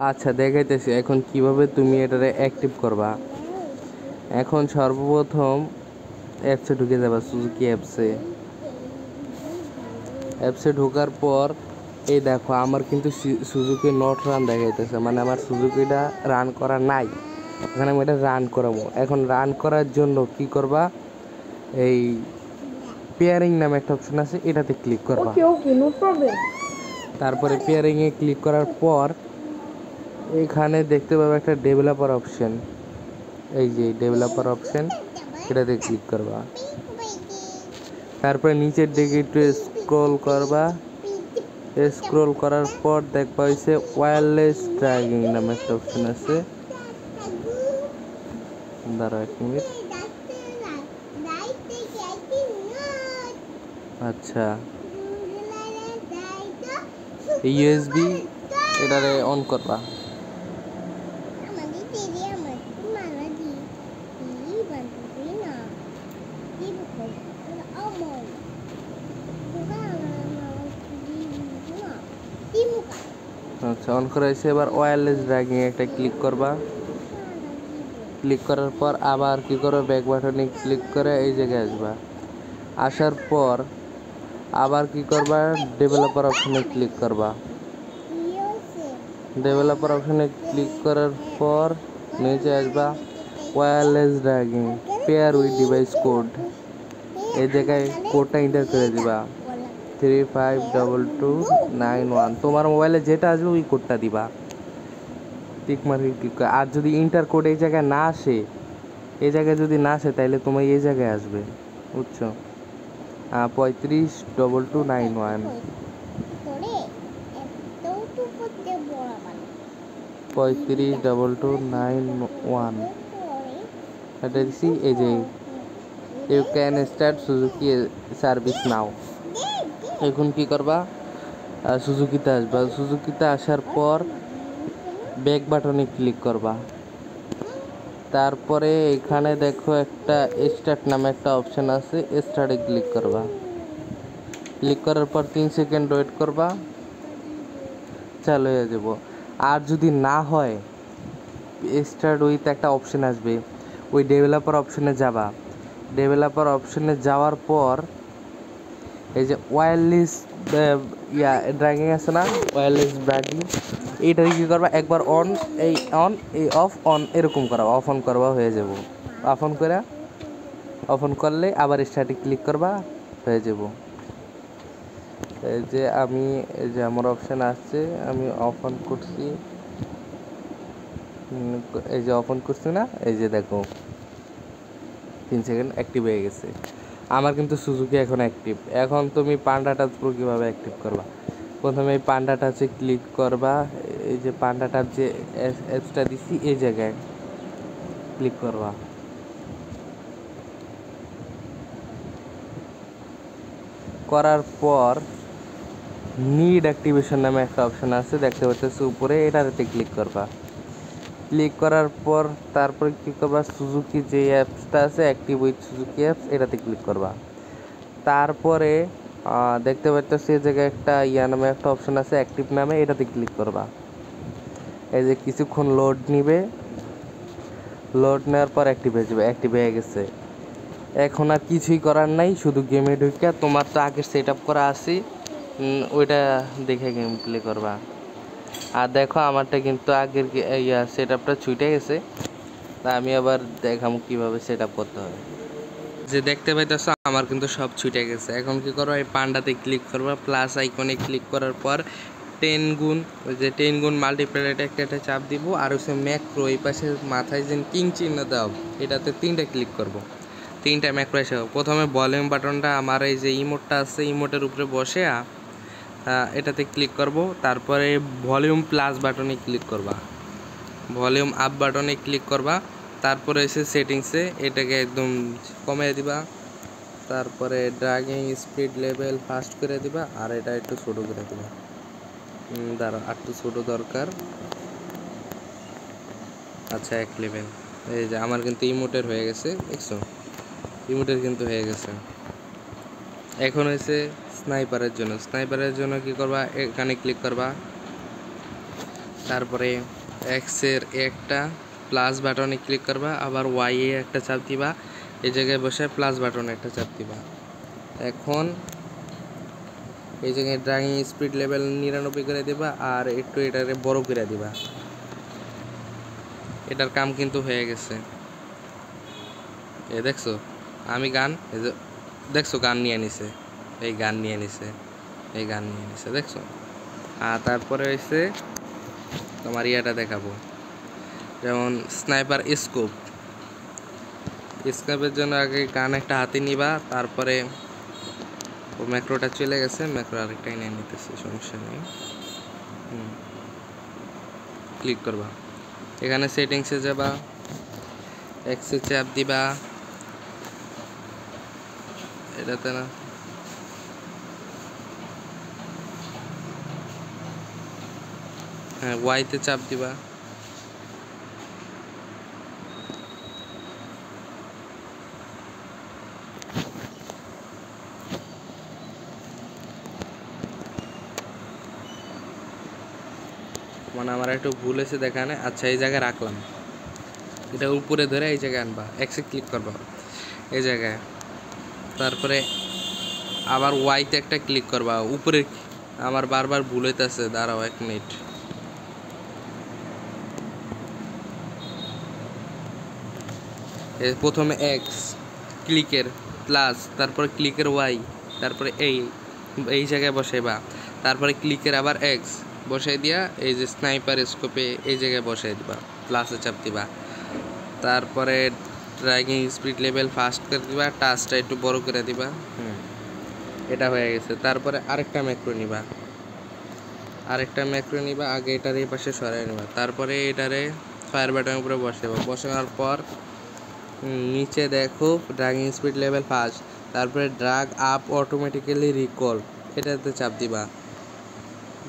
আচ্ছা দেখাইতেছি এখন কিভাবে তুমি এটারে অ্যাক্টিভ করবা। এখন সর্বপ্রথম অ্যাপসে ঢুকে যাবা, সুজুকি অ্যাপসে ঢোকার পর এই দেখো আমার কিন্তু সুজুকি নট রান দেখাইতেছে, মানে আমার সুজুকিটা রান করা নাই। এখানে আমি এটা রান করাবো। এখন রান করার জন্য কি করবা, এই পেয়ারিং নামে একটা অপশন আছে, এটাতে ক্লিক করবা। তারপরে পেয়ারিংয়ে ক্লিক করার পর এইখানে দেখতে পাবে একটা ডেভেলপার অপশন, এই যে ডেভেলপার অপশন, এটাতে ক্লিক করবা। তারপরে নিচের দিকে একটু স্ক্রল করবা। স্ক্রল করার পর দেখবা হয়েছে ওয়্যারলেস ড্রাইভিং নামে একটা অপশন আছে। দাঁড়াও 1 মিনিট। আচ্ছা ইউএসবি এটারে অন করবা। আচ্ছা অন করা হয়েছে। এবার ওয়্যারলেস ড্রাইভিং একটা ক্লিক করবা। ক্লিক করার পর আবার কি করো, ব্যাক বাটনে ক্লিক করে এই জায়গায় আসবা। আসার পর আবার কি করবা, ডেভেলপার অপশনে ক্লিক করবা। ডেভেলপার অপশনে ক্লিক করার পর নিচে আসবা wireless driving pair with device code, এই জায়গায় কোডটা এন্টার করে দিবা 352291। তোমার মোবাইলে যেটা আসবে ওই কোডটা দিবা, টিক মার্কে ক্লিক করে। আর যদি ইন্টার কোড এই জায়গায় না আসে, এই জায়গায় যদি না আসে তাহলে তোমার এই জায়গায় আসবে, বুঝছো? 352291 352291 এটা দিছি। এই যে you can start Suzuki service now. এখন কি করবা, সুজুকিতে আসবা। সুজুকিতে আসার পর ব্যাক বাটনে ক্লিক করবা। তারপরে এখানে দেখো একটা স্টার্ট নামে একটা অপশন আছে, স্টার্টে ক্লিক করবা। ক্লিক করার পর 3 সেকেন্ড ওয়েট করবা, চালু হয়ে যাব। আর যদি না হয়, স্টার্ট উইথ একটা অপশন আসবে, ওই ডেভেলপার অপশনে যাবা। ডেভেলপার অপশনে যাওয়ার পর এই যে ওয়্যারলেস ড্রাইভিং আছে না, ওয়্যারলেস ড্রাইভিং, এইটাকে কী করবা, একবার অন এই অফ অন এরকম করা, অফ অন করবা, হয়ে যাব। অফ অন করলে আবার স্টার্টে ক্লিক করবা, হয়ে যাব। এই যে এই যে আমার অপশান আসছে, আমি অফ অন করছি, এই যে অফ অন করছি না, এই যে দেখো 3 সেকেন্ড অ্যাক্টিভ হয়ে গেছে। আমার কিন্তু সুজুকি এখন অ্যাক্টিভ। এখন তুমি পান্ডা টাচ প্রো কীভাবে অ্যাক্টিভ করবা, প্রথমে এই পান্ডা টাচে ক্লিক করবা। এই যে পান্ডা টাচ যে অ্যাপসটা দিছি এই জায়গায় ক্লিক করবা। করার পর নিড অ্যাক্টিভেশন নামে একটা অপশন আছে, দেখতে পাচ্ছ উপরে, এটাতে ক্লিক করবা। ক্লিক করার পর তারপরে কী করবা, সুজুকি যে অ্যাপসটা আছে অ্যাক্টিভ উইথ সুজুকি অ্যাপস, এটাতে ক্লিক করবা। তারপরে দেখতে পাচ্ছ সে জায়গায় একটা নামে একটা অপশন আছে অ্যাক্টিভ নামে, এটাতে ক্লিক করবা। এই যে কিছুক্ষণ লোড নিবে, লোড নেওয়ার পর অ্যাক্টিভ হয়ে যাবে। অ্যাক্টিভ হয়ে গেছে। এখন আর কিছুই করার নাই, শুধু গেমে ঢুকে তোমার তো আগে সেট আপ করা আছে, ওইটা দেখে গেম প্লে করবা। আর দেখো আমারটা কিন্তু আগের সেট আপটা ছুটে গেছে, তা আমি আবার দেখাম কীভাবে সেট আপ করতে হয়। যে দেখতে পাইতেছ আমার কিন্তু সব ছুটে গেছে। এখন কি করবো, এই পান্ডাতে ক্লিক করবা, প্লাস আইকনে ক্লিক করার পর 10 গুণ, ওই যে 10 গুণ মাল্টিপ্লাইটা একটা চাপ দিব, আর হচ্ছে ম্যাক্রো এই পাশে মাথায় যে কিং চিহ্ন দাও, এটাতে 3টা ক্লিক করব। 3টা ম্যাক্রো এসে প্রথমে ভলিউম বাটনটা আমার এই যে ইমোটটা আছে, ইমোটের উপরে বসে এটাতে ক্লিক করব। তারপরে ভলিউম প্লাস বাটনে ক্লিক করবা, ভলিউম আপ বাটনে ক্লিক করবা। তারপরে এসে সেটিংসে এটাকে একদম কমিয়ে দিবা। তারপরে ড্রাগিং স্পিড লেভেল ফাস্ট করে দিবা, আর এটা একটু ছোটো করে দিবা। দাঁড়া, একটু ছোটো দরকার। আচ্ছা 1 লেভেল। এই যে আমার কিন্তু ইমোটের হয়ে গেছে, দেখছো, ইমোটের কিন্তু হয়ে গেছে। এখন হয়েছে স্নাইপারের জন্য। স্নাইপারের জন্য কি করবা, এখানে ক্লিক করবা। তারপরে এক্স এর একটা প্লাস বাটনে ক্লিক করবা, আবার ওয়াই এ একটা চাপ দিবা, এই জায়গায় বসে প্লাস বাটনে একটা চাপ দিবা। এখন এই জায়গায় ড্রাগিং স্পিড লেভেল 99 করে দিবা, আর একটু এটারে বড় করে দিবা। এটার কাম কিন্তু হয়ে গেছে। দেখছো আমি গান দেখছো গান নিয়ে নিছে, এই গান নিয়ে নিছে, এই গান নিয়ে নিছে, দেখছো। আর তারপরে হয়েছে তোমার ইয়াটা দেখাবো, যেমন স্নাইপার স্কোপ। স্কোপের জন্য আগে গান একটা হাতে নিবা, তারপরে ও ম্যাক্রোটা চলে গেছে, ম্যাক্রো আরেকটাই নিয়ে নিতেছে, সমস্যা নেই। ক্লিক করবা, এখানে সেটিংসে যাবা, এক্সে চাপ দিবা, এটাতে না হ্যাঁ ওয়াইতে চাপ দিবা। মানে আমার একটু ভুল হয়েছে দেখানে। আচ্ছা এই জায়গায় রাখলাম, এটা উপরে ধরে এই জায়গায় আনবা, এক্সে ক্লিক করবা এই জায়গায়, তারপরে আবার ওয়াইতে একটা ক্লিক করবা উপরে। আমার বারবার ভুল হইতেছে, দাঁড়াও 1 মিনিট। প্রথমে এক্স ক্লিকের প্লাস, তারপরে ক্লিকের ওয়াই, তারপরে এই জায়গায় বসাইবা, তারপরে ক্লিকের আবার এক্স বসাই দিয়া এই যে স্নাইপার স্কোপে এই জায়গায় বসাই দিবা, প্লাসে চাপ দিবা, তারপরে ড্রাইভিং স্পিড লেভেল ফাস্ট করে দিবা, টাচটা একটু বড় করে দিবা। এটা হয়ে গেছে। তারপরে আরেকটা ম্যাক্রো নিবা, আগে এটার এই পাশে সরাই নিবা, তারপরে এটারে ফায়ার বাটনের উপরে বসাবো। বসানোর পর নিচে দেখো ড্রাগিং স্পিড লেভেল ফাস্ট, তারপরে ড্রাগ আপ অটোমেটিক্যালি রিকল, এটাতে চাপ দিবা।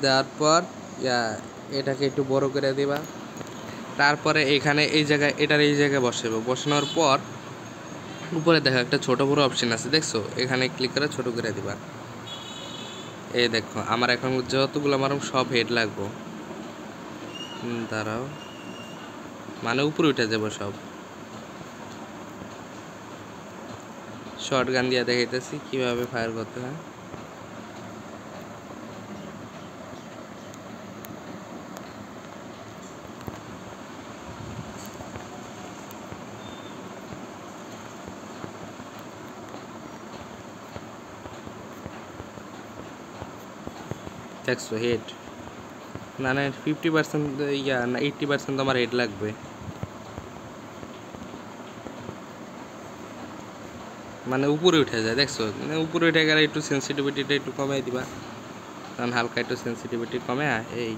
দেওয়ার পর এটাকে একটু বড় করে দিবা, তারপরে এখানে এই জায়গায় এটার এই জায়গায় বসাবো। বসানোর পর উপরে দেখো একটা ছোট বড় অপশন আছে, দেখছো, এখানে ক্লিক করে ছোট করে দিবা। এই দেখো আমার এখন যতগুলো আমার সব হেড লাগবো, দাঁড়াও, মানে উপরে উঠে যাবো সব। শর্ট গান দিয়ে দেখাইতেছি কিভাবে ফায়ার করতে হয়। দেখছো হেড না 50% না 80% আমার হেড লাগবে। মানে উপরে উঠে যায়, দেখছো, মানে উপরে উঠে গেলে একটু সেন্সিটিভিটিটা একটু কমাই দিবা, কারণ হালকা একটু সেন্সিটিভিটি কমে এই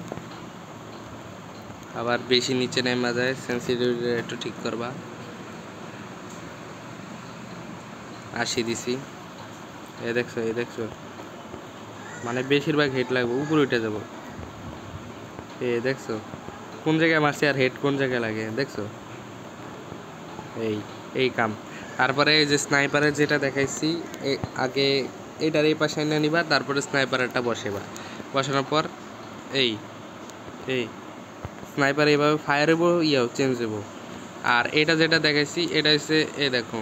আবার বেশি নিচে নেমা যায়, সেন্সিটিভিটি একটু ঠিক করবা। 80 দিছি, এই দেখছো মানে বেশিরভাগ হেড লাগবে, উপরে উঠে যাব। দেখছো কোন জায়গায় মারছি আর হেড কোন জায়গায় লাগে, দেখছো, এই কাম। তারপরে এই যে স্নাইপারের যেটা দেখাইছি, আগে এইটার এই পাশে এনে নিবা, তারপরে স্নাইপারেরটা বসেবা। বসানোর পর এই স্নাইপার এইভাবে ফায়ার হবো, চেঞ্জ হবো। আর এটা যেটা দেখাইছি এটা হচ্ছে দেখো,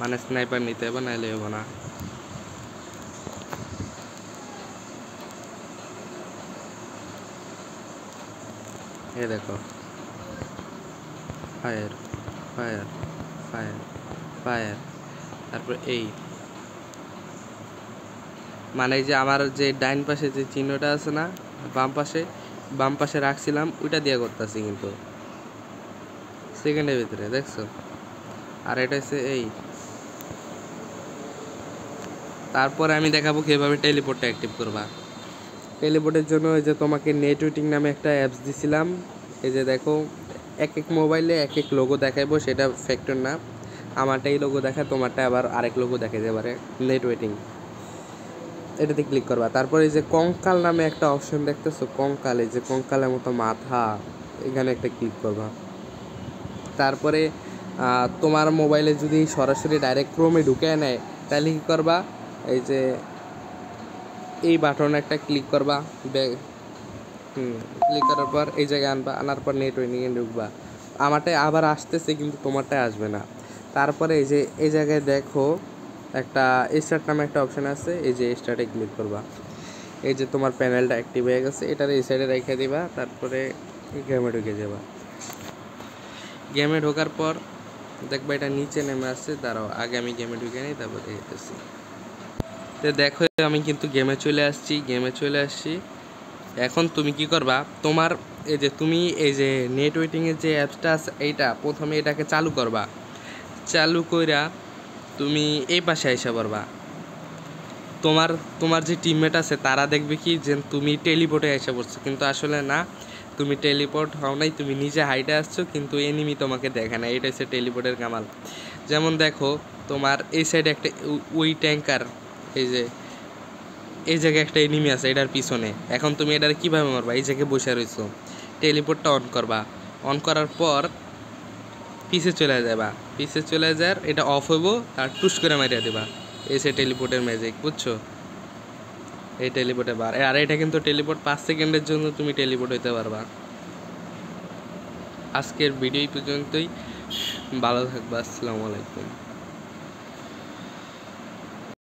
মানে স্নাইপার নিতে হবে, নাইলে হবো না। দেখো ফায়ার ফায়ার ফায়ার ফায়ার, তারপরে মানে যে আমার যে ডাইন পাশে যে চিহ্নটা আছে না, বাম পাশে রাখছিলাম, ওইটা দিয়ে করতেছি কিন্তু সেকেন্ডের ভিতরে, দেখছো। আর এটা হচ্ছে তারপরে আমি দেখাবো কিভাবে টেলিপোর্টটা অ্যাক্টিভ করবা। টেলিপোর্টের জন্য এই যে তোমাকে নেটওয়েটিং নামে একটা অ্যাপস দিছিলাম, এই যে দেখো এক মোবাইলে এক লোগো দেখাইবো, সেটা ফ্যাক্টর না, আমারটা এই লোগো দেখায়, তোমারটা আবার আরেক লোগো দেখাইতে পারে, নেটওয়েটিং। এটাতে ক্লিক করবা, তারপরে এই যে কঙ্কাল নামে একটা অপশন দেখতেছো, কঙ্কাল, এই যে কঙ্কালের মতো মাথা, এখানে একটা ক্লিক করবা। তারপরে তোমার মোবাইলে যদি সরাসরি ডাইরেক্ট ক্রোমে ঢুকে নেয়, তাহলে কী করবা, এই যে এই বাটনে একটা ক্লিক করবা, ক্লিক করার পর এই জায়গায় আনবা, আনার পর নেট ওয়েটিংয়ে ঢুকবা। আমারটাই আবার আসতেছে কিন্তু তোমারটাই আসবে না। তারপরে এই যে এই জায়গায় দেখো একটা স্টার্ট নামে একটা অপশান আছে, এই যে স্টার্টে ক্লিক করবা। এই যে তোমার প্যানেলটা অ্যাক্টিভ হয়ে গেছে, এটার এই সাইডে রেখে দিবা। তারপরে গেমে ঢুকে যাবা। গেমে ঢোকার পর দেখবা এটা নিচে নেমে আসছে। দাঁড়াও, আগে আমি গেমে ঢুকে নিই, তারপর দেখতেছি। তো দেখো আমি কিন্তু গেমে চলে আসছি। এখন তুমি কি করবা, তোমার এই যে তুমি এই যে নেট ওয়েটিংয়ের যে অ্যাপসটা আছে এইটা প্রথমে এটাকে চালু করবা। চালু কইরা তুমি এই পাশে আইসা পড়বা। তোমার যে টিমমেট আছে তারা দেখবে কি যে তুমি টেলিপোর্টে এসে পড়ছো, কিন্তু আসলে না, তুমি টেলিপোর্ট হও নাই, তুমি নিজে হাইটে আসছো, কিন্তু এনিমি তোমাকে দেখে না। এটা হচ্ছে টেলিপোর্টের কামাল। যেমন দেখো তোমার এই সাইডে একটা ওই ট্যাঙ্কার, এই যে এই জায়গায় একটা এনিমি আছে এটার পিছনে। এখন তুমি এটার কীভাবে মারবা, এই জায়গায় বসে রয়েছো, টেলিপোর্টটা অন করবা। অন করার পর পিছে চলে যাবা, পিছে চলে যাওয়ার এটা অফ হইব, আর টুস করে মারিয়া দেবা। এই সে টেলিপোর্টের ম্যাজিক, বুঝছো? এই টেলিপোর্টে বার, আর এটা কিন্তু টেলিপোর্ট 5 সেকেন্ডের জন্য তুমি টেলিপোর্ট হইতে পারবা। আজকের ভিডিও পর্যন্তই, ভালো থাকবা, আসসালামু আলাইকুম।